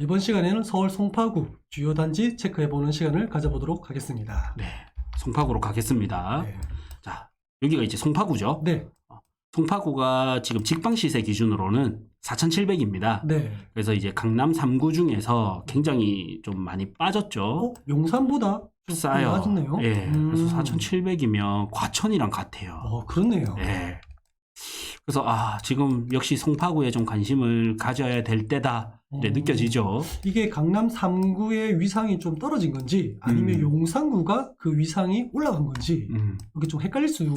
이번 시간에는 서울 송파구 주요 단지 체크해보는 시간을 가져보도록 하겠습니다. 네, 송파구로 가겠습니다. 네. 자, 여기가 이제 송파구죠. 네. 송파구가 지금 직방시세 기준으로는 4,700입니다. 네. 그래서 이제 강남 3구 중에서 굉장히 좀 많이 빠졌죠. 용산보다 좀 싸요. 낮았네요. 예, 그래서 4,700이면 과천이랑 같아요. 그렇네요. 예. 그래서 지금 역시 송파구에 좀 관심을 가져야 될 때다 이래 느껴지죠. 이게 강남 3구의 위상이 좀 떨어진 건지 아니면 용산구가 그 위상이 올라간 건지 이게 좀 헷갈릴 수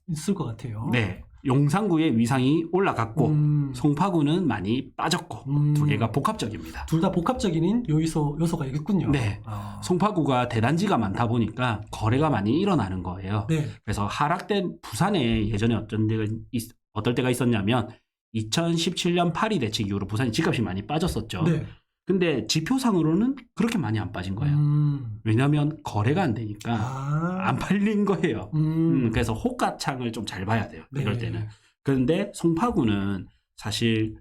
있을 것 같아요. 네, 용산구의 위상이 올라갔고 송파구는 많이 빠졌고 두 개가 복합적입니다. 둘 다 복합적인 요소가 있겠군요. 네, 송파구가 대단지가 많다 보니까 거래가 많이 일어나는 거예요. 네. 그래서 하락된 부산에 예전에 어떨 때가 있었냐면 2017년 파리 대책 이후로 부산이 집값이 많이 빠졌었죠. 네. 근데 지표상으로는 그렇게 많이 안 빠진 거예요. 왜냐하면 거래가 안 되니까 안 팔린 거예요. 그래서 호가창을 좀 잘 봐야 돼요. 네. 이럴 때는. 그런데 송파구는 사실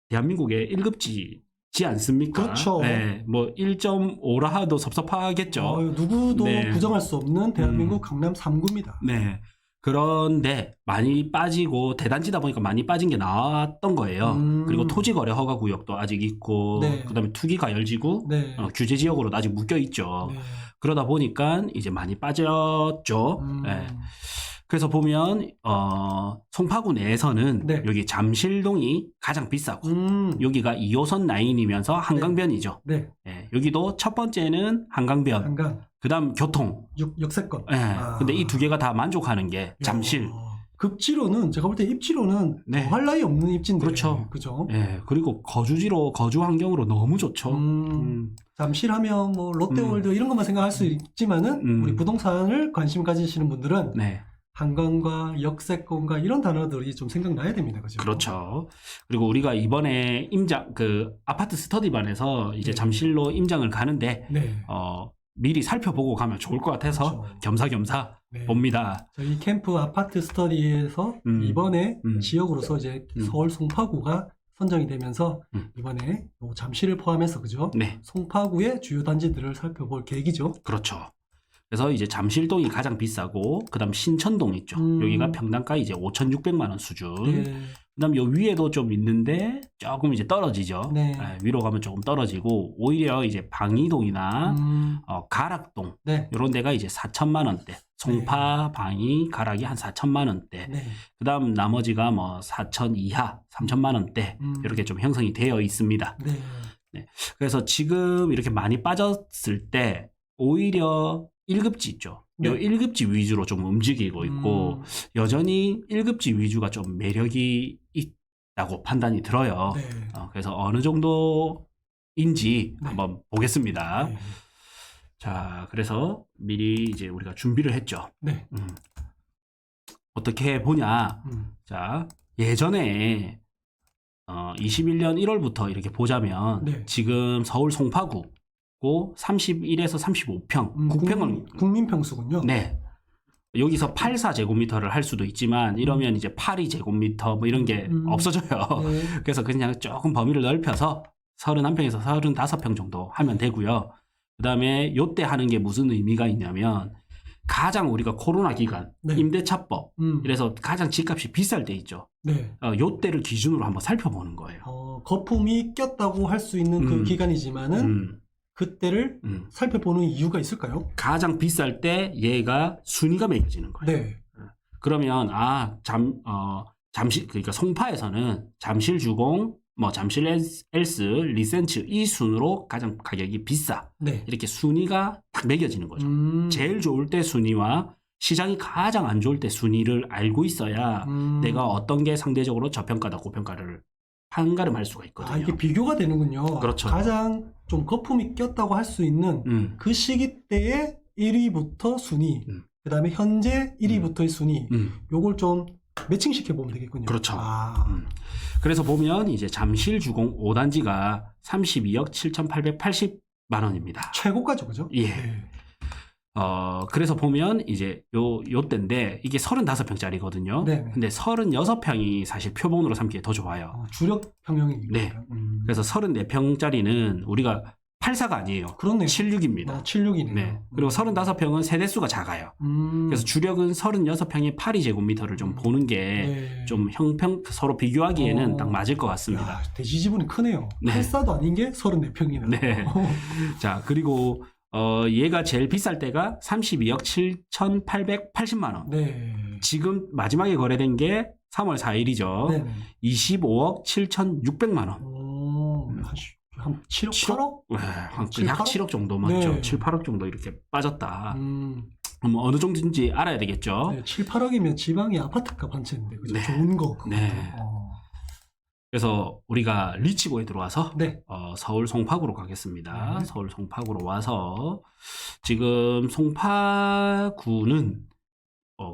대한민국의 1급지지 않습니까? 그렇죠. 네, 뭐 1.5라 하도 섭섭하겠죠. 누구도 네. 부정할 수 없는 대한민국 강남 3구입니다. 네. 그런데 많이 빠지고 대단지다 보니까 많이 빠진 게 나왔던 거예요. 그리고 토지거래 허가구역도 아직 있고 네. 그다음에 투기과열지구 네. 규제지역으로도 아직 묶여있죠. 네. 그러다 보니까 이제 많이 빠졌죠. 네. 그래서 보면 송파구 내에서는 네. 여기 잠실동이 가장 비싸고 여기가 2호선 라인이면서 한강변이죠. 네. 네. 여기도 첫 번째는 한강변, 한강. 그다음 교통. 역세권. 네. 근데 이 두 개가 다 만족하는 게 잠실. 급지로는 제가 볼 때 입지로는 네. 더할 나위 없는 입지인데. 그렇죠. 그죠? 네. 그리고 거주 환경으로 너무 좋죠. 잠실하면 뭐 롯데월드 이런 것만 생각할 수 있지만은 우리 부동산을 관심 가지시는 분들은 네. 한강과 역세권과 이런 단어들이 좀 생각나야 됩니다. 그죠? 그렇죠. 그리고 우리가 이번에 아파트 스터디반에서 이제 네. 잠실로 임장을 가는데 네. 미리 살펴보고 가면 좋을 것 같아서 그렇죠. 겸사겸사 네. 봅니다. 저희 캠프 아파트 스터디에서 이번에 지역으로서 이제 서울 송파구가 선정이 되면서 이번에 잠실을 포함해서 그죠? 네. 송파구의 주요 단지들을 살펴볼 계획이죠. 그렇죠. 그래서 이제 잠실동이 가장 비싸고 그다음 신천동 있죠. 여기가 평당가 이제 5,600만 원 수준. 네. 그다음 요 위에도 좀 있는데 조금 이제 떨어지죠. 네. 위로 가면 조금 떨어지고 오히려 이제 방이동이나 가락동 네. 이런 데가 이제 4천만 원대. 송파, 방이, 가락이 한 4천만 원대. 네. 그다음 나머지가 뭐 4천 이하, 3천만 원대 이렇게 좀 형성이 되어 있습니다. 네. 네. 그래서 지금 이렇게 많이 빠졌을 때 오히려 1급지 있죠. 네. 요 1급지 위주로 좀 움직이고 있고 여전히 1급지 위주가 좀 매력이 있다고 판단이 들어요. 네. 그래서 어느 정도인지 네. 한번 보겠습니다. 네. 자, 그래서 미리 이제 우리가 준비를 했죠. 네. 어떻게 보냐. 자, 예전에 21년 1월부터 이렇게 보자면 네. 지금 서울 송파구 31에서 35평, 9평을 국민평수군요. 네. 여기서 84제곱미터를 할 수도 있지만 이러면 이제 82제곱미터 뭐 이런 게 없어져요. 네. 그래서 그냥 조금 범위를 넓혀서 31평에서 35평 정도 하면 되고요. 그다음에 요때 하는 게 무슨 의미가 있냐면 가장 우리가 코로나 기간 네. 임대차법 이래서 가장 집값이 비쌀 때 있죠. 네. 요때를 기준으로 한번 살펴보는 거예요. 거품이 꼈다고 할 수 있는 그 기간이지만은 그때를 살펴보는 이유가 있을까요? 가장 비쌀 때 얘가 순위가 매겨지는 거예요. 네. 그러면 잠실 그러니까 송파에서는 잠실 주공, 뭐 잠실 엘스, 리센츠 이 순으로 가장 가격이 비싸. 네. 이렇게 순위가 딱 매겨지는 거죠. 제일 좋을 때 순위와 시장이 가장 안 좋을 때 순위를 알고 있어야 내가 어떤 게 상대적으로 저평가다 고평가를 판가름할 수가 있거든요. 이게 비교가 되는군요. 그렇죠. 가장 좀 거품이 꼈다고 할 수 있는 그 시기 때의 1위부터 순위, 그 다음에 현재 1위부터의 순위, 요걸 좀 매칭시켜 보면 되겠군요. 그렇죠. 그래서 보면 이제 잠실 주공 5단지가 32억 7,880만 원입니다. 최고가죠, 그죠? 예. 네. 그래서 보면 이제 요 때인데 이게 35평짜리거든요. 네. 근데 36평이 사실 표본으로 삼기에 더 좋아요. 주력 평형입니다. 네. 그래서 34평짜리는 우리가 84가 아니에요. 그렇네요. 76입니다. 76이네요. 네. 그리고 35평은 세대수가 작아요. 그래서 주력은 36평에 82제곱미터를 좀 보는 게 좀 형평 서로 비교하기에는 딱 맞을 것 같습니다. 야, 대지 지분이 크네요. 네. 84도 아닌 게 34평이네요. 네. 자, 그리고 얘가 제일 비쌀 때가 32억 7,880만 원. 네. 지금 마지막에 거래된 게 3월 4일이죠. 네네. 25억 7,600만 원. 한 7억, 8억? 네, 약 7억 정도 맞죠. 네. 7, 8억 정도 이렇게 빠졌다. 그럼 어느 정도인지 알아야 되겠죠. 네, 7, 8억이면 지방이 아파트값 한 채인데, 그죠? 네. 좋은 거. 그것도. 네. 그래서 우리가 리치고에 들어와서 네. 서울 송파구로 가겠습니다. 네. 서울 송파구로 와서 지금 송파구는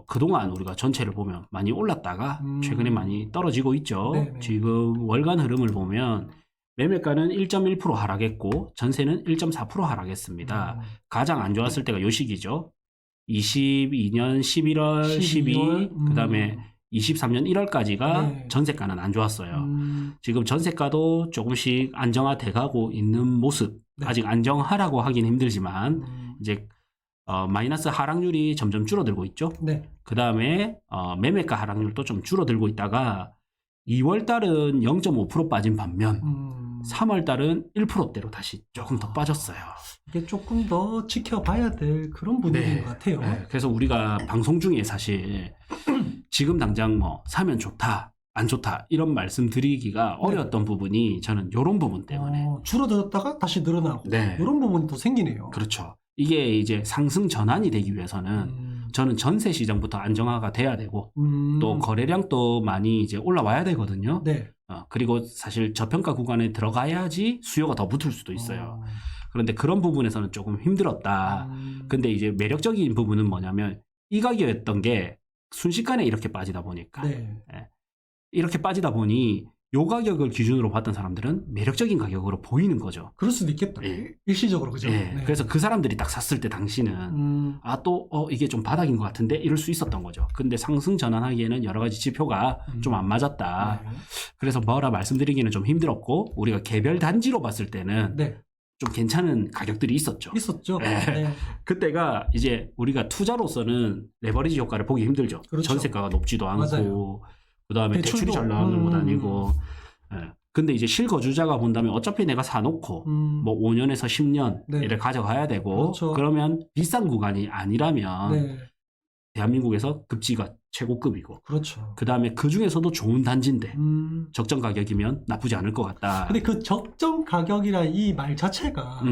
그동안 우리가 전체를 보면 많이 올랐다가 최근에 많이 떨어지고 있죠. 네네. 지금 월간 흐름을 보면 매매가는 1.1% 하락했고 전세는 1.4% 하락했습니다. 가장 안 좋았을 때가 요 시기죠. 22년 11월, 12, 그다음에 23년 1월까지가 네. 전세가는 안 좋았어요. 지금 전세가도 조금씩 안정화돼 가고 있는 모습. 네. 아직 안정하라고 하긴 힘들지만 이제 마이너스 하락률이 점점 줄어들고 있죠. 네. 그다음에 매매가 하락률도 좀 줄어들고 있다가 2월 달은 0.5% 빠진 반면 3월 달은 1%대로 다시 조금 더 빠졌어요. 이게 조금 더 지켜봐야 될 그런 분위기인 것 같아요. 네. 그래서 우리가 방송 중에 사실 지금 당장 뭐 사면 좋다, 안 좋다 이런 말씀 드리기가 어려웠던 부분이 저는 이런 부분 때문에 줄어들었다가 다시 늘어나고 네. 이런 부분이 또 생기네요. 그렇죠. 이게 이제 상승 전환이 되기 위해서는 저는 전세 시장부터 안정화가 돼야 되고 또 거래량도 많이 이제 올라와야 되거든요. 네. 그리고 사실 저평가 구간에 들어가야지 수요가 더 붙을 수도 있어요. 그런데 그런 부분에서는 조금 힘들었다. 근데 이제 매력적인 부분은 뭐냐면 이 가격이었던 게 순식간에 이렇게 빠지다 보니까 네. 이렇게 빠지다 보니 요 가격을 기준으로 봤던 사람들은 매력적인 가격으로 보이는 거죠. 그럴 수도 있겠다. 예. 일시적으로 그죠? 예. 네. 그래서 그 사람들이 딱 샀을 때 당시는 또 이게 좀 바닥인 것 같은데 이럴 수 있었던 거죠. 근데 상승 전환하기에는 여러 가지 지표가 좀 안 맞았다. 네. 그래서 뭐라 말씀드리기는 좀 힘들었고 우리가 개별 단지로 봤을 때는 네. 좀 괜찮은 가격들이 있었죠. 있었죠. 네. 네. 그때가 이제 우리가 투자로서는 레버리지 효과를 보기 힘들죠. 그렇죠. 전세가가 높지도 않고 맞아요. 그다음에 대출도. 대출이 잘 나오는 것도 아니고 근데 이제 실거주자가 본다면 어차피 내가 사놓고 뭐 5년에서 10년 네. 이를 가져가야 되고 그렇죠. 그러면 비싼 구간이 아니라면 네. 대한민국에서 급지가 최고급이고 그렇죠. 그 다음에 그 중에서도 좋은 단지인데 적정 가격이면 나쁘지 않을 것 같다. 근데 그 적정 가격이라 이 말 자체가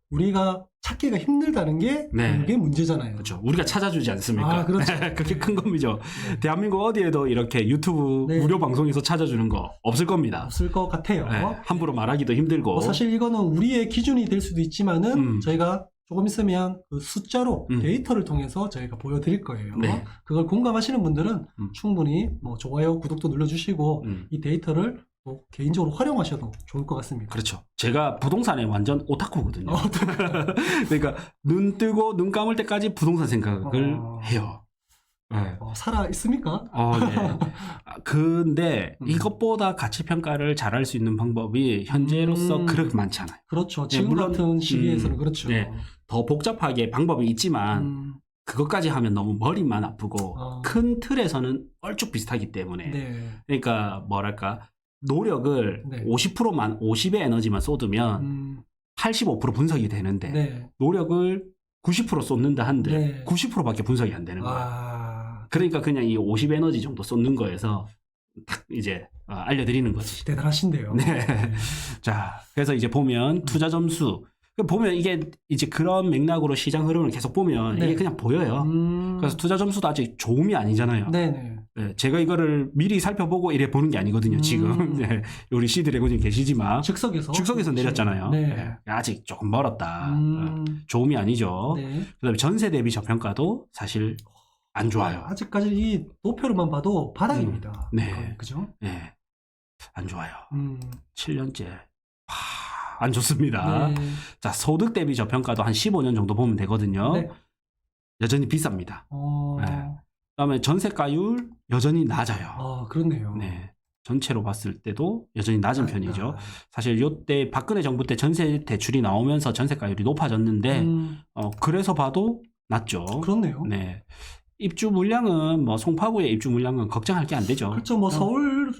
우리가 찾기가 힘들다는 게 네. 그게 문제잖아요. 그렇죠. 우리가 찾아주지 않습니까? 아, 그렇죠. 그게 큰 겁니다. 대한민국 어디에도 이렇게 유튜브 네. 무료 방송에서 찾아주는 거 없을 겁니다. 없을 것 같아요. 네, 함부로 말하기도 힘들고. 사실 이거는 우리의 기준이 될 수도 있지만은 저희가 조금 있으면 그 숫자로 데이터를 통해서 저희가 보여드릴 거예요. 네. 그걸 공감하시는 분들은 충분히 뭐 좋아요, 구독도 눌러주시고 이 데이터를 또 개인적으로 활용하셔도 좋을 것 같습니다. 그렇죠. 제가 부동산에 완전 오타쿠거든요. 그러니까 눈 뜨고 눈 감을 때까지 부동산 생각을 해요. 네. 살아 있습니까? 네. 근데 이것보다 가치 평가를 잘할 수 있는 방법이 현재로서 그렇게 많지 않아요. 그렇죠. 네, 지금 물론, 같은 시기에서는 그렇죠. 네. 더 복잡하게 방법이 있지만 그것까지 하면 너무 머리만 아프고 큰 틀에서는 얼쭉 비슷하기 때문에 네. 그러니까 뭐랄까 노력을 네. 50%만 50의 에너지만 쏟으면 85% 분석이 되는데 네. 노력을 90% 쏟는다 한들 네. 90%밖에 분석이 안 되는 거예요. 그러니까 그냥 이 50 에너지 정도 쏟는 거에서 딱 이제 알려드리는 거지. 대단하신데요. 네. 자, 그래서 이제 보면 투자 점수 보면 이게 이제 그런 맥락으로 시장 흐름을 계속 보면 네. 이게 그냥 보여요. 그래서 투자 점수도 아직 좋음이 아니잖아요. 네네. 네, 제가 이거를 미리 살펴보고 이래 보는 게 아니거든요. 지금 네, 우리 시드래곤님 계시지만 즉석에서 내렸잖아요. 네. 네, 아직 조금 멀었다. 좋음이 아니죠. 네. 그다음에 전세 대비 저평가도 사실 안 좋아요. 아직까지 이 도표로만 봐도 바닥입니다. 네. 그죠? 네, 안 좋아요. 7년째 안 좋습니다. 네. 자, 소득 대비 저평가도 한 15년 정도 보면 되거든요. 네. 여전히 비쌉니다. 네. 그다음에 전세가율 여전히 낮아요. 그렇네요. 네. 전체로 봤을 때도 여전히 낮은 편이죠. 사실 요때 박근혜 정부 때 전세 대출이 나오면서 전세가율이 높아졌는데 그래서 봐도 낮죠. 그렇네요. 네. 입주 물량은 뭐 송파구의 입주 물량은 걱정할 게 안 되죠. 그렇죠. 뭐 서울은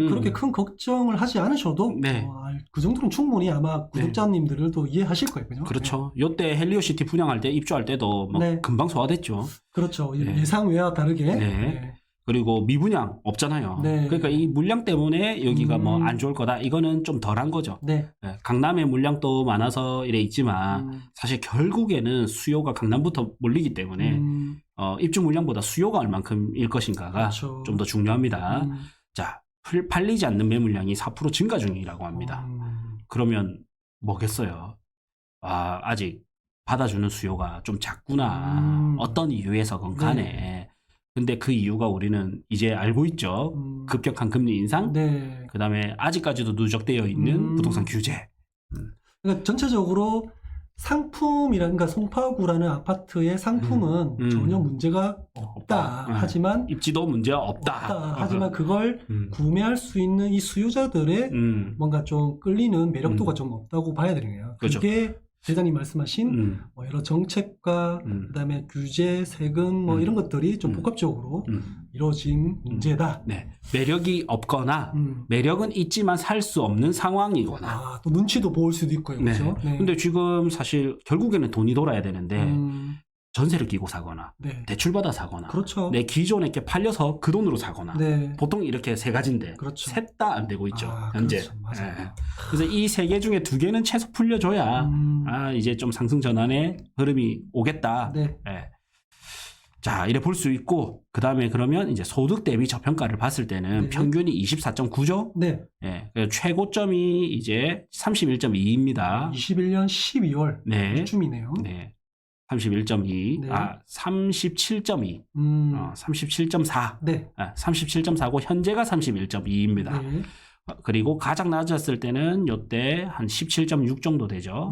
그렇게 큰 걱정을 하지 않으셔도 네. 그 정도는 충분히 아마 구독자님들도 이해하실 거예요. 그죠? 그렇죠. 요때 헬리오시티 분양할 때 입주할 때도 뭐 네. 금방 소화됐죠. 그렇죠. 네. 예상 외와 다르게. 네. 네. 그리고 미분양 없잖아요. 네. 그러니까 이 물량 때문에 여기가 뭐 안 좋을 거다. 이거는 좀 덜한 거죠. 네. 네. 강남에 물량도 많아서 이래 있지만 사실 결국에는 수요가 강남부터 몰리기 때문에 입주 물량보다 수요가 얼만큼일 것인가가 그렇죠. 좀 더 중요합니다. 자, 팔리지 않는 매물량이 4% 증가 중이라고 합니다. 그러면 뭐겠어요? 아직 받아주는 수요가 좀 작구나. 어떤 이유에서건 간에. 네. 근데 그 이유가 우리는 이제 알고 있죠. 급격한 금리 인상. 네. 그다음에 아직까지도 누적되어 있는 부동산 규제. 그러니까 전체적으로 상품이라든가 송파구라는 아파트의 상품은 전혀 문제가 없다. 하지만 입지도 문제가 없다. 하지만 그걸 구매할 수 있는 이 수요자들의 뭔가 좀 끌리는 매력도가 좀 없다고 봐야 되네요. 그렇죠. 그게 대장님 말씀하신 뭐 여러 정책과 그다음에 규제, 세금 뭐 이런 것들이 좀 복합적으로 이루어진 문제다. 네. 매력이 없거나 매력은 있지만 살 수 없는 상황이거나. 또 눈치도 보일 수도 있고요. 그렇죠? 네. 근데 지금 사실 결국에는 돈이 돌아야 되는데 전세를 끼고 사거나 네. 대출받아 사거나 그렇죠. 내 기존에 게 팔려서 그 돈으로 사거나 네. 보통 이렇게 세 가지인데 그렇죠. 셋 다 안 되고 있죠. 현재. 그렇죠. 맞아요. 네. 그래서 이 세 개 중에 두 개는 최소 풀려줘야 이제 좀 상승 전환의 흐름이 오겠다. 네. 네. 자, 이래 볼 수 있고 그다음에 그러면 이제 소득 대비 저평가를 봤을 때는 네. 평균이 24.9죠. 네. 네. 최고점이 이제 31.2입니다. 21년 12월 네. 쯤이네요. 네. 31.2, 네. 37.2, 37.4, 네. 37.4고 현재가 31.2입니다. 네. 그리고 가장 낮았을 때는 요때 한 17.6 정도 되죠.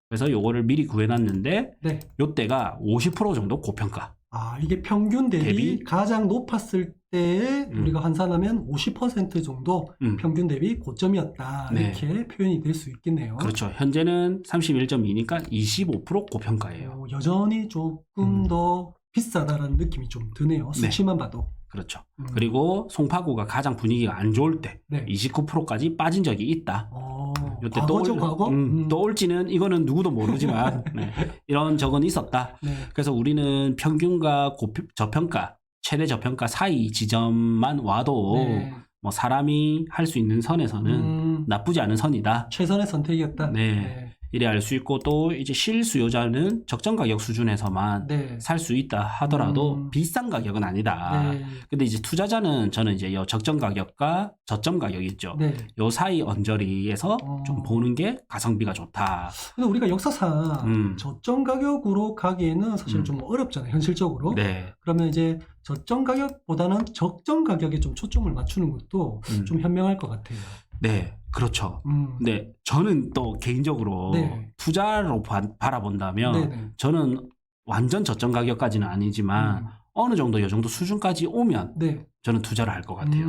그래서 요거를 미리 구해놨는데 네. 요때가 50% 정도 고평가. 이게 평균 대비 대비? 가장 높았을 때에 우리가 환산하면 50% 정도 평균 대비 고점이었다. 네. 이렇게 표현이 될 수 있겠네요. 그렇죠. 현재는 31.2니까 25% 고평가예요. 여전히 조금 더 비싸다라는 느낌이 좀 드네요. 수치만 봐도. 그렇죠. 그리고 송파구가 가장 분위기가 안 좋을 때 네. 29%까지 빠진 적이 있다. 요때 과거죠, 과거? 또 올지는 이거는 누구도 모르지만 네. 이런 적은 있었다. 네. 그래서 우리는 평균과 저평가, 최대 저평가 사이 지점만 와도 네. 뭐 사람이 할 수 있는 선에서는 나쁘지 않은 선이다. 최선의 선택이었다. 네. 이래 알 수 있고 또 이제 실수요자는 적정 가격 수준에서만 네. 살 수 있다 하더라도 비싼 가격은 아니다. 네. 근데 이제 투자자는 저는 이제 요 적정 가격과 저점 가격 있죠. 네. 요 사이 언저리에서 좀 보는 게 가성비가 좋다. 근데 우리가 역사상 저점 가격으로 가기에는 사실 좀 어렵잖아요. 현실적으로. 네. 그러면 이제 저점 가격보다는 적정 가격에 좀 초점을 맞추는 것도 좀 현명할 것 같아요. 네. 그렇죠. 근데 저는 또 개인적으로 네. 투자로 바라본다면 네네. 저는 완전 저점 가격까지는 아니지만 어느 정도 요 정도 수준까지 오면 네. 저는 투자를 할 것 같아요.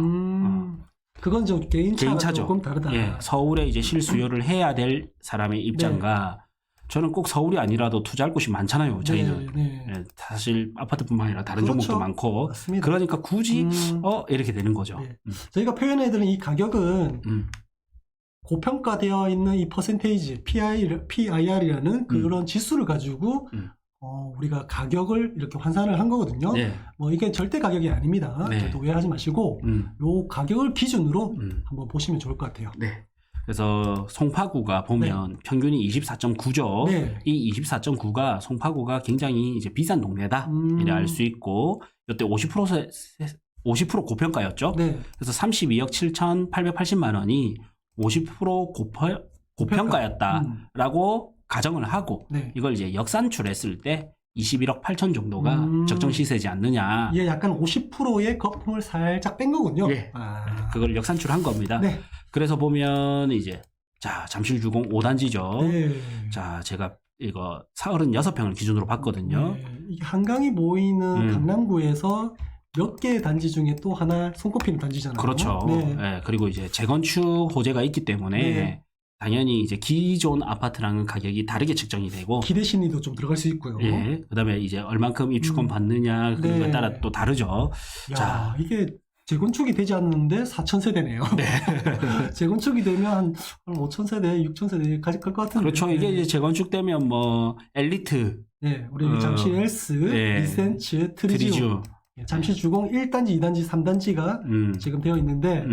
그건 좀 개인차가 조금 다르다. 예, 서울에 이제 실수요를 해야 될 사람의 입장과 저는 꼭 서울이 아니라도 투자할 곳이 많잖아요. 저희는 네. 예, 사실 아파트뿐만 아니라 다른 그렇죠. 종목도 많고 맞습니다. 그러니까 굳이 이렇게 되는 거죠. 네. 저희가 표현해드린 이 가격은 고평가되어 있는 이 퍼센테이지 PIR이라는 그런 지수를 가지고 우리가 가격을 이렇게 환산을 한 거거든요. 네. 뭐 이게 절대 가격이 아닙니다. 네. 오해하지 마시고 요 가격을 기준으로 한번 보시면 좋을 것 같아요. 네. 그래서 송파구가 보면 보면이 24.9죠. 네. 이 24.9가 송파구가 굉장히 이제 비싼 동네다. 이래 알 수 있고 이때 50% 고평가였죠. 네. 그래서 32억 7,880만 원이 50% 고평가였다라고 가정을 하고 네. 이걸 이제 역산출했을 때 21억 8천 정도가 적정 시세지 않느냐. 이게 약간 50%의 거품을 살짝 뺀 거군요. 예. 그걸 역산출한 겁니다. 네. 그래서 보면 이제 자 잠실주공 5단지죠. 네. 자 제가 이거 36평을 기준으로 봤거든요. 네. 이게 한강이 보이는 강남구에서 몇 개의 단지 중에 또 하나 손꼽히는 단지잖아요. 그렇죠. 네. 네, 그리고 이제 재건축 호재가 있기 때문에 네. 당연히 이제 기존 아파트랑은 가격이 다르게 측정이 되고 기대 심리도 좀 들어갈 수 있고요. 예, 그다음에 이제 얼만큼 입주권 받느냐 그거에 네. 따라 또 다르죠. 야, 자. 이게 재건축이 되지 않는데 4,000세대네요. 네. 재건축이 되면 한 5,000세대, 6,000세대까지 갈 것 같은데. 그렇죠. 이게 이제 재건축되면 뭐 엘리트, 네, 우리 잠시 엘스, 네. 리센츠, 트리지오, 잠시 주공 1단지, 2단지, 3단지가 지금 되어 있는데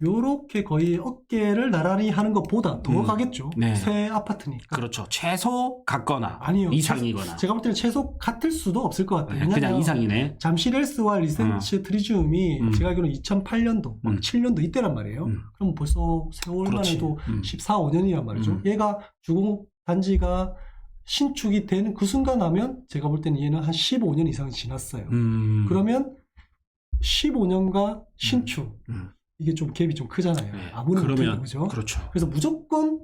요렇게 거의 어깨를 나란히 하는 것보다 더 가겠죠. 네. 새 아파트니까. 그렇죠. 최소 같거나 아니요. 이상이거나. 제가 볼 때는 최소 같을 수도 없을 것 같아요. 네, 그냥 이상이네. 잠실헬스와 리센츠 트리지움이 제가 알기로는 2008년도, 7년도 이때란 말이에요. 그럼 벌써 세월만 그렇지. 해도 14, 5년이란 말이죠. 얘가 주공 단지가 신축이 되는 그 순간 하면 제가 볼 때는 얘는 한 15년 이상이 지났어요. 그러면 15년과 신축 이게 좀 갭이 좀 크잖아요. 네. 아무리 그러면 못해도 그죠? 그렇죠. 그래서 무조건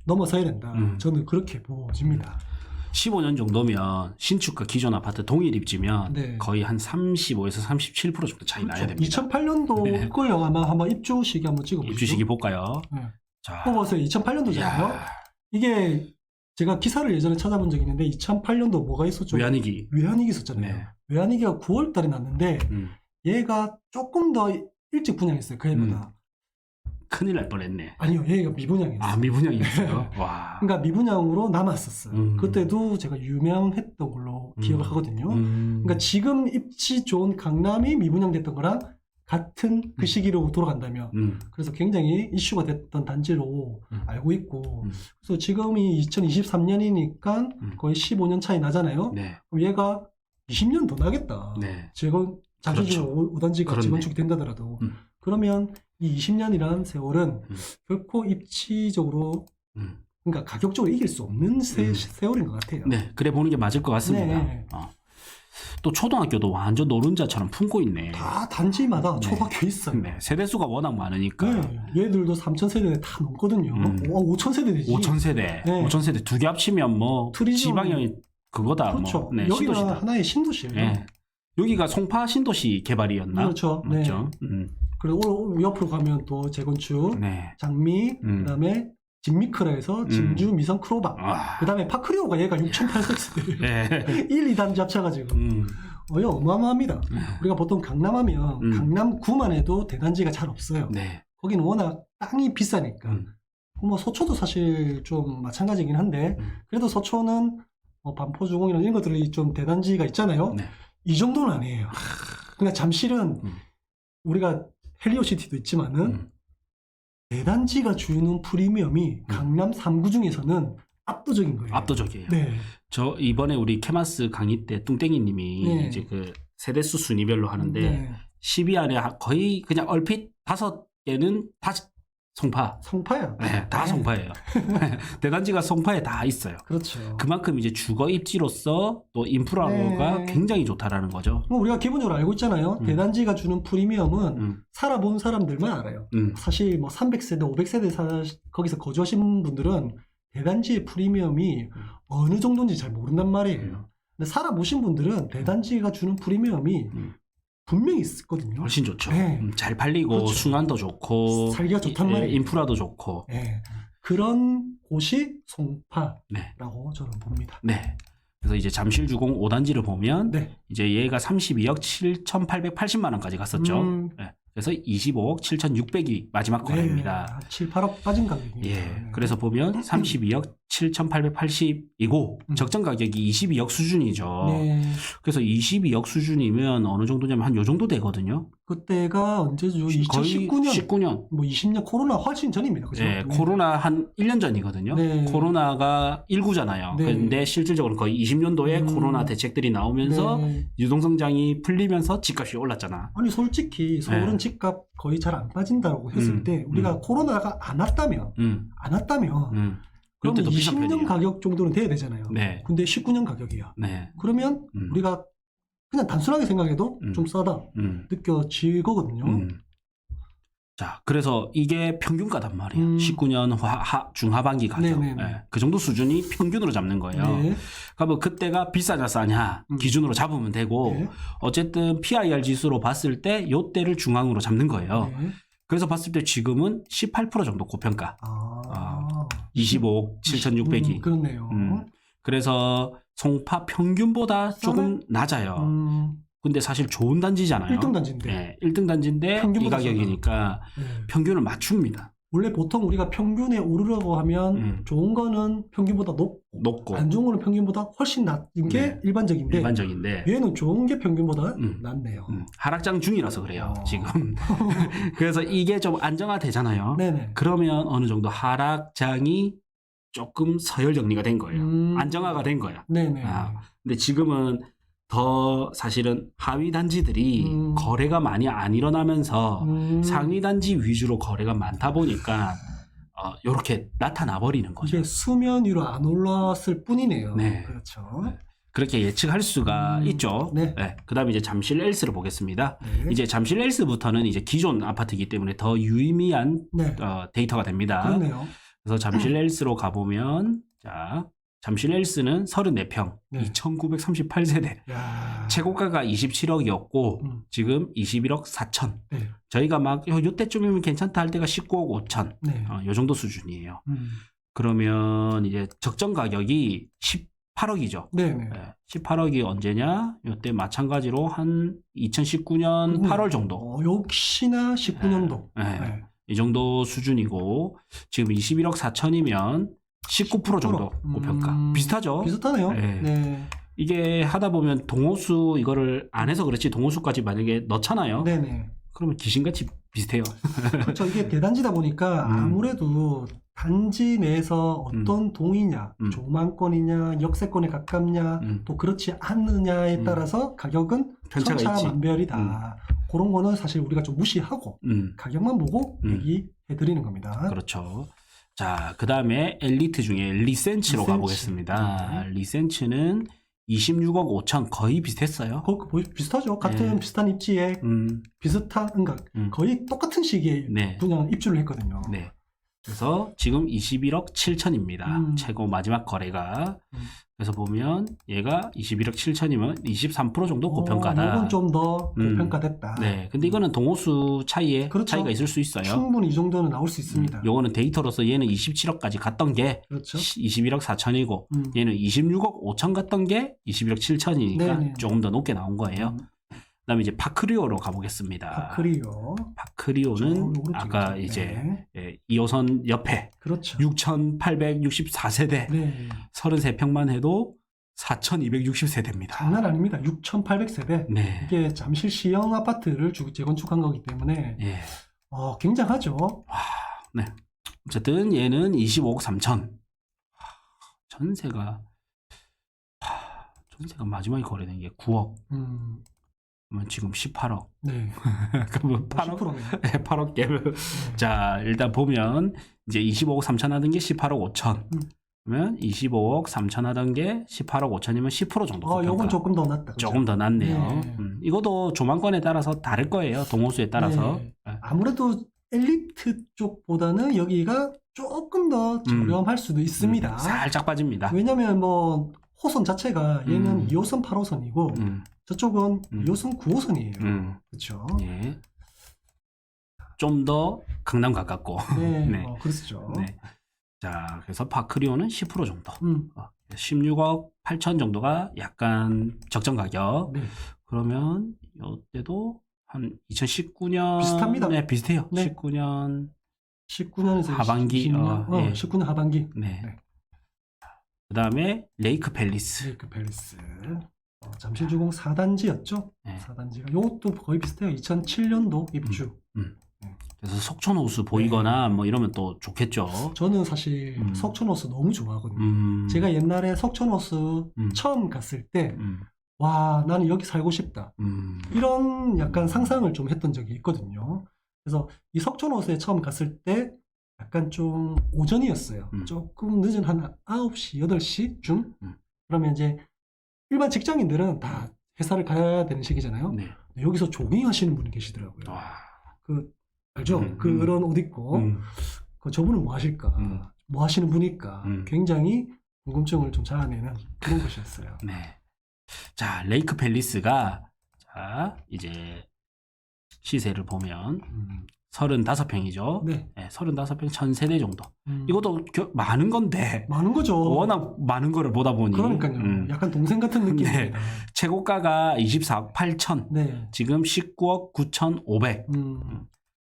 넘어서야 된다. 저는 그렇게 보집니다. 15년 정도면 신축과 기존 아파트 동일 입지면 네. 거의 한 35에서 37% 정도 차이 나야 됩니다. 2008년도 네. 걸요. 아마 한번 입주 시기 한번 찍어보시죠. 입주 시기 볼까요? 네. 자, 뽑아보세요. 2008년도잖아요. 이게 제가 기사를 예전에 찾아본 적이 있는데 2008년도 뭐가 있었죠? 외환위기. 외환위기 있었잖아요. 네. 외환위기가 9월 달에 났는데 얘가 조금 더 일찍 분양했어요. 그 해보다. 큰일 날 뻔했네. 아니요. 얘가 미분양이었어요. 아, 미분양이었어요? 와. 그러니까 미분양으로 남았었어요. 그때도 제가 유명했던 걸로 기억을 하거든요. 그러니까 지금 입지 좋은 강남이 미분양됐던 거랑 같은 그 시기로 돌아간다면 그래서 굉장히 이슈가 됐던 단지로 알고 있고 그래서 지금이 2023년이니까 거의 15년 차이 나잖아요. 네. 그럼 얘가 20년 더 나겠다. 네. 잠실중 그렇죠. 5단지가 그렇네. 재건축이 된다더라도 그러면 이 20년이란 세월은 결코 입지적으로 그러니까 가격적으로 이길 수 없는 세월인 것 같아요. 네, 그래 보는 게 맞을 것 같습니다. 네. 또 초등학교도 완전 노른자처럼 품고 있네. 다 단지마다 초등학교 있어요. 네, 세대수가 워낙 많으니까. 네, 얘들도 3,000세대 다 넘거든요. 5,000세대 되지. 5,000세대. 네. 5,000세대 두 개 합치면 뭐 트리지엄. 지방이 그거다. 그렇죠. 뭐. 네, 여기가 신도시다. 하나의 신도시예요. 네. 여기가 송파 신도시 개발이었나? 그렇죠. 맞죠? 그리고 옆으로 가면 또 재건축, 네. 장미, 그다음에 진미크라에서 진주, 미성, 크로바. 그다음에 파크리오가 얘가 6,800세대. 네. 1, 2단지 합쳐가지고. 어마어마합니다. 우리가 보통 강남하면 강남구만 해도 대단지가 잘 없어요. 네. 거기는 워낙 땅이 비싸니까. 뭐 소초도 사실 좀 마찬가지긴 한데 그래도 소초는 반포주공이나 이런 것들이 좀 대단지가 있잖아요. 네. 이 정도는 아니에요. 그러니까 잠실은 우리가 헬리오시티도 있지만은 대단지가 주는 프리미엄이 강남 3구 중에서는 압도적인 거예요. 압도적이에요. 네. 저 이번에 우리 케마스 강의 때 뚱땡이님이 네. 이제 그 세대수 순위별로 하는데 네. 10위 안에 거의 그냥 얼핏 5개는 다 송파. 송파야. 네, 다 네. 송파예요. 대단지가 송파에 다 있어요. 그렇죠. 그만큼 이제 주거 입지로서 또 인프라가 네. 굉장히 좋다라는 거죠. 뭐 우리가 기본적으로 알고 있잖아요. 대단지가 주는 프리미엄은 살아본 사람들만 알아요. 사실 뭐 300세대, 500세대 거기서 거주하신 분들은 대단지의 프리미엄이 어느 정도인지 잘 모른단 말이에요. 근데 살아보신 분들은 대단지가 주는 프리미엄이 분명히 있거든요. 훨씬 좋죠. 네. 잘 팔리고 그렇죠. 순환도 좋고 살기가 좋단 말이에요. 인프라도 좋고. 네. 그런 곳이 송파라고 네. 저는 봅니다. 네. 그래서 이제 잠실주공 5단지를 보면 네. 이제 얘가 32억 7,880만 원까지 갔었죠. 네. 그래서 25억 7,600이 마지막 거래입니다. 7, 8억 빠진 가격입니다. 예. 그래서 보면 32억 7,880이고 적정 가격이 22억 수준이죠. 네. 그래서 22억 수준이면 어느 정도냐면 한 요 정도 되거든요. 그때가 언제죠? 거의 2019년. 19년. 뭐 20년 코로나 훨씬 전입니다. 그죠? 네, 코로나 한 1년 전이거든요. 네. 코로나가 19잖아요. 네. 근데 실질적으로 거의 20년도에 코로나 대책들이 나오면서 네. 유동성장이 풀리면서 집값이 올랐잖아. 아니 솔직히 서울은 네. 집값 거의 잘 안 빠진다고 했을 때 우리가 코로나가 안 왔다면 그러면 그때도 비싼 20년 편이에요. 가격 정도는 돼야 되잖아요. 네. 근데 19년 가격이야. 네. 그러면 우리가 그냥 단순하게 생각해도 좀 싸다 느껴질 거거든요. 자, 자, 그래서 이게 평균가단 말이에요. 19년 중하반기 가격. 예, 그 정도 수준이 평균으로 잡는 거예요. 네. 그러면 그때가 비싸냐 싸냐 기준으로 잡으면 되고 네. 어쨌든 PIR 지수로 봤을 때 요때를 중앙으로 잡는 거예요. 네. 그래서 봤을 때 지금은 18% 정도 고평가. 25억 7,600이. 그렇네요. 그래서 송파 평균보다 조금 낮아요. 근데 사실 좋은 단지잖아요. 1등 단지인데. 네, 1등 단지인데 이 평균보다 가격이니까 네. 평균을 맞춥니다. 원래 보통 우리가 평균에 오르려고 하면 좋은 거는 평균보다 높고 안 좋은 거는 평균보다 훨씬 낮은 게 네. 일반적인데 얘는 좋은 게 평균보다 낮네요. 하락장 중이라서 그래요. 지금. 그래서 이게 좀 안정화되잖아요. 네네. 그러면 어느 정도 하락장이 조금 서열 정리가 된 거예요. 안정화가 된 거야. 네네. 근데 지금은 더 사실은 하위 단지들이 거래가 많이 안 일어나면서 상위 단지 위주로 거래가 많다 보니까 이렇게 나타나 버리는 거죠. 이게 수면 위로 안 올랐을 뿐이네요. 네. 그렇죠. 그렇게 예측할 수가 있죠. 네. 네. 그다음에 이제 잠실 엘스를 보겠습니다. 네. 이제 잠실 엘스부터는 이제 기존 아파트이기 때문에 더 유의미한 네. 데이터가 됩니다. 그렇네요. 그래서 잠실 엘스로 가보면 자 잠실 엘스는 34평, 네. 2,938세대. 야. 최고가가 27억이었고 지금 21억 4천. 네. 저희가 막 요때쯤이면 괜찮다 할 때가 19억 5천. 네. 요 정도 수준이에요. 그러면 이제 적정 가격이 18억이죠. 네네. 18억이 언제냐? 요때 마찬가지로 한 2019년 8월 정도. 역시나 19년도. 네. 이 정도 수준이고 지금 21억 4천이면 19% 정도 고평가. 비슷하죠? 비슷하네요. 네. 네. 이게 하다 보면 동호수 이거를 안 해서 그렇지 동호수까지 만약에 넣잖아요. 네네. 그러면 귀신같이 비슷해요. 그렇죠. 이게 대단지다 보니까 아무래도 단지 내에서 어떤 동이냐, 조망권이냐, 역세권에 가깝냐, 또 그렇지 않느냐에 따라서 가격은 편차가 있지. 천차만별이다. 그런 거는 사실 우리가 좀 무시하고 가격만 보고 얘기해드리는 겁니다. 그렇죠. 자, 그 다음에 엘리트 중에 리센치로 가보겠습니다. 네. 리센치는 26억 5천 거의 비슷했어요. 비슷하죠. 같은 비슷한 입지에 비슷한 그러니까 거의 똑같은 시기에 분양 입주를 했거든요. 네. 그래서 지금 21억 7천입니다. 최고 마지막 거래가. 그래서 보면 얘가 21억 7천이면 23% 정도 고평가다. 이건 좀 더 고평가됐다. 네. 근데 이거는 동호수 차이에 그렇죠. 차이가 있을 수 있어요. 충분히 이 정도는 나올 수 있습니다. 요거는 데이터로서 얘는 27억까지 갔던 게 그렇죠. 21억 4천이고 얘는 26억 5천 갔던 게 21억 7천이니까 네네. 조금 더 높게 나온 거예요. 그다음에 이제 파크리오로 가보겠습니다. 파크리오는 아까 이제 2호선 옆에 그렇죠. 6,864세대 네. 33평만 해도 4,260세대입니다. 장난 아닙니다. 6,800세대. 네. 이게 잠실 시형 아파트를 재건축한 거기 때문에 예. 굉장하죠. 네. 어쨌든 얘는 25억 3천. 전세가 마지막에 거래된 게 9억. 그러면 지금 18억. 네. 그러면 8억. 10%네요. 네, 8억 개면. 자, 일단 보면 이제 25억 3천 하던 게 18억 5천. 그러면 25억 3천 하던 게 18억 5천이면 10% 정도 고평가. 요건 조금 더 낫다. 그렇죠? 조금 더 낫네요. 네. 이것도 조망권에 따라서 다를 거예요. 동호수에 따라서. 네. 아무래도 엘리트 쪽보다는 여기가 조금 더 저렴할 수도 있습니다. 살짝 빠집니다. 왜냐면 뭐 호선 자체가 얘는 2호선 8호선이고 저쪽은 2호선 9호선이에요. 그렇죠? 예. 좀 더 강남 가깝고. 네, 네. 그렇죠. 네. 자, 그래서 파크리오는 10% 정도. 16억 8천 정도가 약간 적정 가격. 네. 그러면 이때도 한 2019년 비슷합니다. 네, 비슷해요. 네. 19년에서 하반기. 20년, 19년 하반기. 네. 그다음에 레이크 팰리스. 레이크 팰리스. 잠실주공 4단지였죠? 네. 4단지가 이것도 거의 비슷해요. 2007년도 입주. 그래서 속초노수 보이거나 뭐 이러면 또 좋겠죠. 저는 사실 석촌호수 너무 좋아하거든요. 제가 옛날에 석촌호수 처음 갔을 때 와, 나는 여기 살고 싶다. 이런 약간 상상을 좀 했던 적이 있거든요. 그래서 이 석촌호수에 처음 갔을 때 약간 좀 오전이었어요. 조금 늦은 한 9시, 8시쯤? 그러면 이제 일반 직장인들은 다 회사를 가야 되는 시기잖아요. 네. 여기서 조깅 하시는 분이 계시더라고요. 와. 그 알죠? 그런 옷 입고 저분은 뭐 하실까? 뭐 하시는 분일까? 굉장히 궁금증을 좀 자아내는 그런 곳이었어요. 네. 자, 레이크 팰리스가 자, 이제 시세를 보면 35평이죠. 네. 네, 35평 1000세대 정도. 이것도 많은 건데. 많은 거죠. 워낙 많은 거를 보다 보니. 그러니까요. 약간 동생 같은 느낌입니다. 네. 최고가가 24억 8천. 네. 지금 19억 9,500.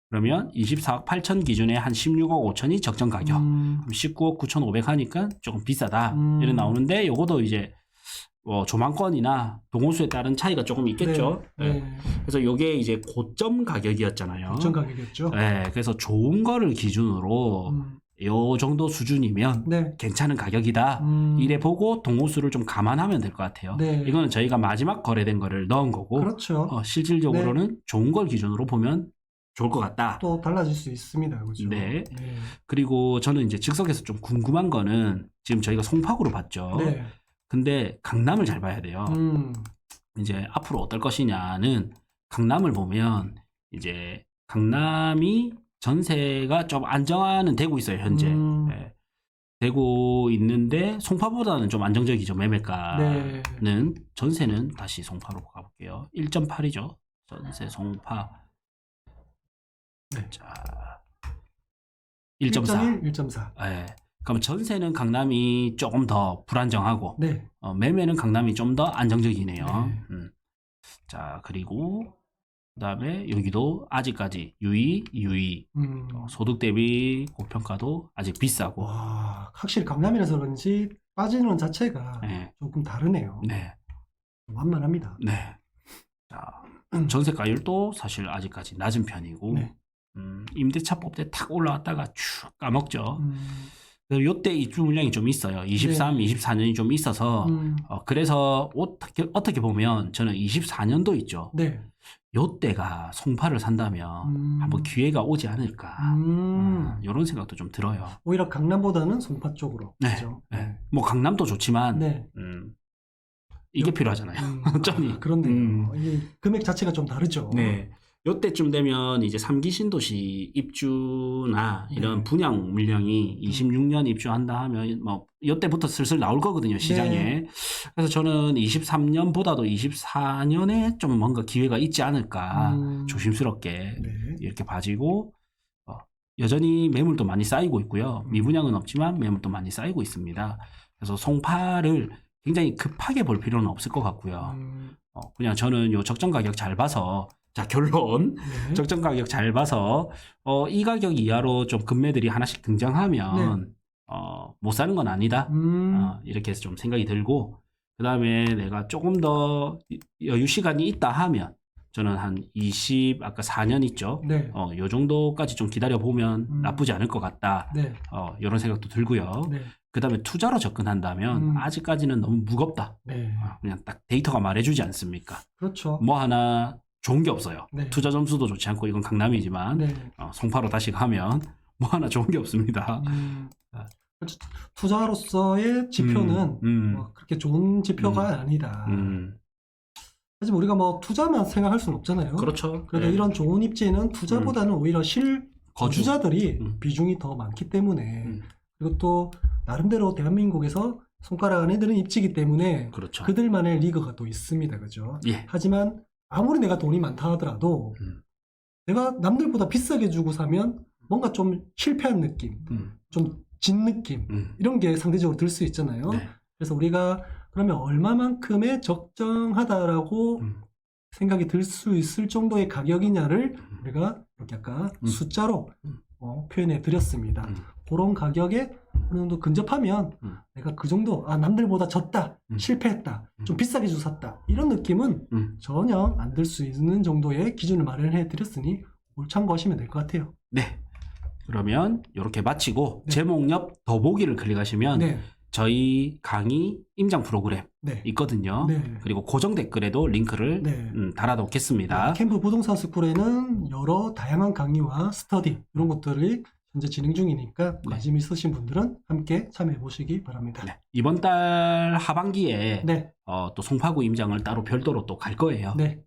그러면 24억 8천 기준에 한 16억 5천이 적정 가격. 그럼 19억 9,500 하니까 조금 비싸다. 이런 나오는데 요것도 이제 조망권이나 동호수에 따른 차이가 조금 있겠죠. 네. 네. 그래서 요게 이제 고점 가격이었잖아요. 고점 가격이었죠. 네. 그래서 좋은 거를 기준으로 요 정도 수준이면 네. 괜찮은 가격이다. 이래 보고 동호수를 좀 감안하면 될 것 같아요. 네. 이거는 저희가 마지막 거래된 거를 넣은 거고 그렇죠. 실질적으로는 좋은 걸 기준으로 보면 좋을 것 같다. 또 달라질 수 있습니다. 그렇죠. 네. 네. 그리고 저는 이제 즉석에서 좀 궁금한 거는 지금 저희가 송파구로 봤죠. 네. 근데 강남을 잘 봐야 돼요. 이제 앞으로 어떨 것이냐는 강남을 보면 이제 강남이 전세가 좀 안정화는 되고 있어요, 현재. 네. 되고 있는데 송파보다는 좀 안정적이죠, 매매가는. 네. 전세는 다시 송파로 가볼게요. 1.8이죠. 전세 송파. 네. 자, 1.4. 1.4. 네. 그럼 전세는 강남이 조금 더 불안정하고 네. 매매는 강남이 좀 더 안정적이네요. 네. 자, 그리고 그다음에 여기도 아직까지 유의 소득 대비 고평가도 아직 비싸고. 와, 확실히 강남이라서 그런지 빠지는 자체가 네. 조금 다르네요. 네. 완만합니다. 네. 자, 전세가율도 사실 아직까지 낮은 편이고 네. 임대차 뽑때 탁 올라왔다가 쭉 까먹죠. 요때 입주 물량이 좀 있어요. 23, 네. 24년이 좀 있어서 그래서 어떻게 보면 저는 24년도 있죠. 네. 요때가 송파를 산다면 한번 기회가 오지 않을까. 이런 생각도 좀 들어요. 오히려 강남보다는 송파 쪽으로. 네. 그렇죠? 네. 뭐 강남도 좋지만 네. 이게 필요하잖아요. 점이. 그런데요. 이 금액 자체가 좀 다르죠. 네. 요때쯤 되면 이제 3기 신도시 입주나 이런 네. 분양 물량이 26년 입주한다 하면 뭐 요때부터 슬슬 나올 거거든요, 시장에. 네. 그래서 저는 23년보다도 24년에 좀 뭔가 기회가 있지 않을까 조심스럽게 네. 이렇게 봐지고 여전히 매물도 많이 쌓이고 있고요. 미분양은 없지만 매물도 많이 쌓이고 있습니다. 그래서 송파를 굉장히 급하게 볼 필요는 없을 것 같고요. 그냥 저는 요 적정 가격 잘 봐서 자, 결론. 네. 적정 가격 잘 봐서 이 가격 이하로 좀 금매들이 하나씩 등장하면 못 사는 건 아니다. 이렇게 해서 좀 생각이 들고 그다음에 내가 조금 더 여유 시간이 있다 하면 저는 한 아까 4년 있죠. 네. 요 정도까지 좀 기다려 보면 나쁘지 않을 것 같다. 네. 이런 생각도 들고요. 네. 그다음에 투자로 접근한다면 아직까지는 너무 무겁다. 네. 그냥 딱 데이터가 말해주지 않습니까? 그렇죠. 뭐 하나 좋은 게 없어요. 네. 투자 점수도 좋지 않고 이건 강남이지만 네. 송파로 다시 가면 뭐 하나 좋은 게 없습니다. 그렇죠. 투자로서의 지표는 뭐 그렇게 좋은 지표가 아니다. 하지만 우리가 뭐 투자만 생각할 수는 없잖아요. 그렇죠. 그래도 네. 이런 좋은 입지는 투자보다는 오히려 거주자들이 비중이 더 많기 때문에 그리고 또 나름대로 대한민국에서 손가락 안에 드는 입지이기 때문에 그렇죠. 그들만의 리그가 또 있습니다. 그죠? 예. 하지만 아무리 내가 돈이 많다 하더라도 내가 남들보다 비싸게 주고 사면 뭔가 좀 실패한 느낌, 좀 진 느낌 이런 게 상대적으로 들 수 있잖아요. 네. 그래서 우리가 그러면 얼마만큼의 적정하다라고 생각이 들 수 있을 정도의 가격이냐를 우리가 이렇게 아까 숫자로 표현해 드렸습니다. 그런 가격에 어느 정도 근접하면 내가 그 정도 남들보다 졌다, 실패했다, 좀 비싸게 주고 샀다 이런 느낌은 전혀 안 들 수 있는 정도의 기준을 마련해 드렸으니 참고하시면 될 것 같아요. 네. 그러면 이렇게 마치고 네. 제목 옆 더보기를 클릭하시면 네. 저희 강의 임장 프로그램 네. 있거든요. 네. 그리고 고정 댓글에도 링크를 네. 달아놓겠습니다. 캠프 부동산 스쿨에는 여러 다양한 강의와 스터디 이런 것들이 현재 진행 중이니까 관심 있으신 분들은 함께 참여해 보시기 바랍니다. 네. 이번 달 하반기에 네. 또 송파구 임장을 따로 별도로 또 갈 거예요. 네.